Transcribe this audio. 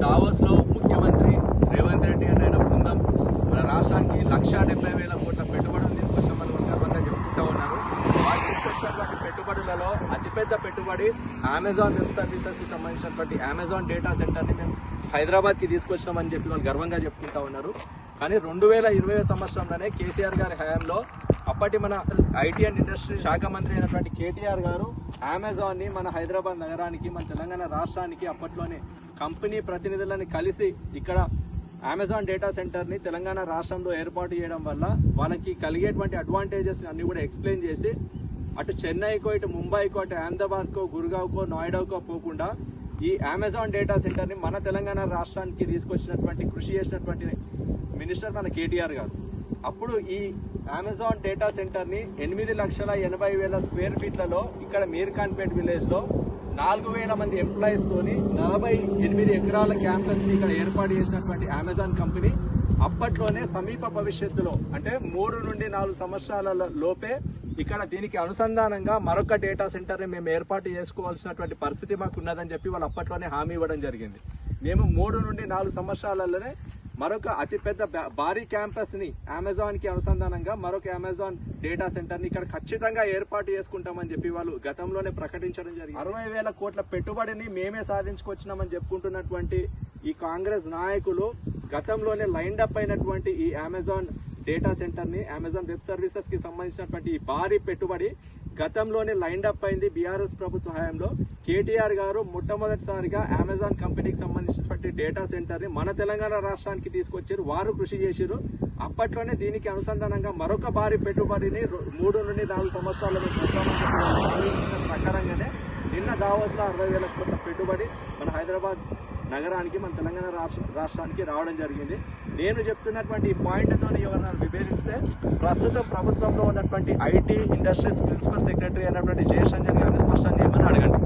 Davos లో ముఖ్యమంత్రి Revanth Reddy and ఆయన బృందం మన రాష్ట్రానికి 1,70,000 కోట్ల పెట్టుబడులు తీసుకొచ్చామని గర్వంగా చెప్పుకుంటూ ఉన్నారు. వాళ్ళు తీసుకొచ్చినటువంటి పెట్టుబడులలో అతిపెద్ద పెట్టుబడి అమెజాన్ వెబ్ సర్వీసెస్ కి సంబంధించినటువంటి అమెజాన్ డేటా సెంటర్ ని మేము హైదరాబాద్ కి తీసుకొచ్చినామని చెప్పి వాళ్ళు గర్వంగా చెప్పుకుంటా ఉన్నారు. కానీ 2020 సంవత్సరంలోనే కేసీఆర్ గారి హయాంలో అప్పటి మన ఐటీ అండ్ ఇండస్ట్రీ శాఖ మంత్రి అయినటువంటి కేటీఆర్ గారు అమెజాన్ ని మన హైదరాబాద్ నగరానికి మన తెలంగాణ రాష్ట్రానికి అప్పట్లోనే కంపెనీ ప్రతినిధులని కలిసి ఇక్కడ అమెజాన్ డేటా సెంటర్ ని తెలంగాణ రాష్ట్రంలో ఏర్పాటు చేయడం వల్ల వాళ్ళకి కలిగేటువంటి అడ్వాంటేజెస్ అన్ని కూడా ఎక్స్ప్లెయిన్ చేసి అటు చెన్నైకో ఇటు ముంబైకో అటు అహ్మదాబాద్కో గుర్గావ్కో నోయిడాకో పోకుండా ఈ అమెజాన్ డేటా సెంటర్ ని మన తెలంగాణ రాష్ట్రానికి తీసుకొచ్చినటువంటి కృషి చేసినటువంటి మినిస్టర్ మన కేటీఆర్ గారు. అప్పుడు ఈ అమెజాన్ డేటా సెంటర్ ని 8,80,000 స్క్వేర్ ఫీట్లలో ఇక్కడ మీర్ఖాన్పేట్ విలేజ్ లో 4,000 మంది ఎంప్లాయీస్ తోని 48 ఎకరాల క్యాంపస్ ని ఇక్కడ ఏర్పాటు చేసినటువంటి అమెజాన్ కంపెనీ అప్పట్లోనే సమీప భవిష్యత్తులో అంటే 3 నుండి 4 సంవత్సరాల లోపే ఇక్కడ దీనికి అనుసంధానంగా మరొక డేటా సెంటర్ ని మేము ఏర్పాటు చేసుకోవాల్సినటువంటి పరిస్థితి మాకు ఉన్నదని చెప్పి వాళ్ళు అప్పట్లోనే హామీ ఇవ్వడం జరిగింది. మేము 3 నుండి 4 సంవత్సరాలలోనే మరొక అతిపెద్ద భారీ క్యాంపస్ ని అమెజాన్ కి అనుసంధానంగా మరొక అమెజాన్ డేటా సెంటర్ ని ఇక్కడ ఖచ్చితంగా ఏర్పాటు చేసుకుంటామని చెప్పి వాళ్ళు గతంలోనే ప్రకటించడం జరిగింది. 60,000 కోట్ల పెట్టుబడిని మేమే సాధించుకొచ్చినామని చెప్పుకుంటున్నటువంటి ఈ కాంగ్రెస్ నాయకులు గతంలోనే లైన్డ్ అప్ అయినటువంటి ఈ అమెజాన్ డేటా సెంటర్ ని అమెజాన్ వెబ్ సర్వీసెస్ కి సంబంధించినటువంటి ఈ భారీ పెట్టుబడి గతంలోనే లైన్డ్ అప్ అయింది. బీఆర్ఎస్ ప్రభుత్వ హయాంలో కేటీఆర్ గారు మొట్టమొదటిసారిగా అమెజాన్ కంపెనీకి సంబంధించినటువంటి డేటా సెంటర్ ని మన తెలంగాణ రాష్ట్రానికి తీసుకొచ్చారు. వారు కృషి చేశారు. అప్పట్లోనే దీనికి అనుసంధానంగా మరొక భారీ పెట్టుబడిని 3 నుండి 4 సంవత్సరాల ప్రకారంగానే నిన్న దావోస్ లో 60,000 కోట్ల పెట్టుబడి మన హైదరాబాద్ నగరానికి మన తెలంగాణ రాష్ట్రానికి రావడం జరిగింది. నేను చెప్తున్నటువంటి ఈ పాయింట్తో ఎవరైనా విభేదిస్తే ప్రస్తుతం ప్రభుత్వంలో ఉన్నటువంటి ఐటీ ఇండస్ట్రీస్ ప్రిన్సిపల్ సెక్రటరీ అయినటువంటి జయశంకర్ గారిని స్పష్టం చేయమని అడగండి.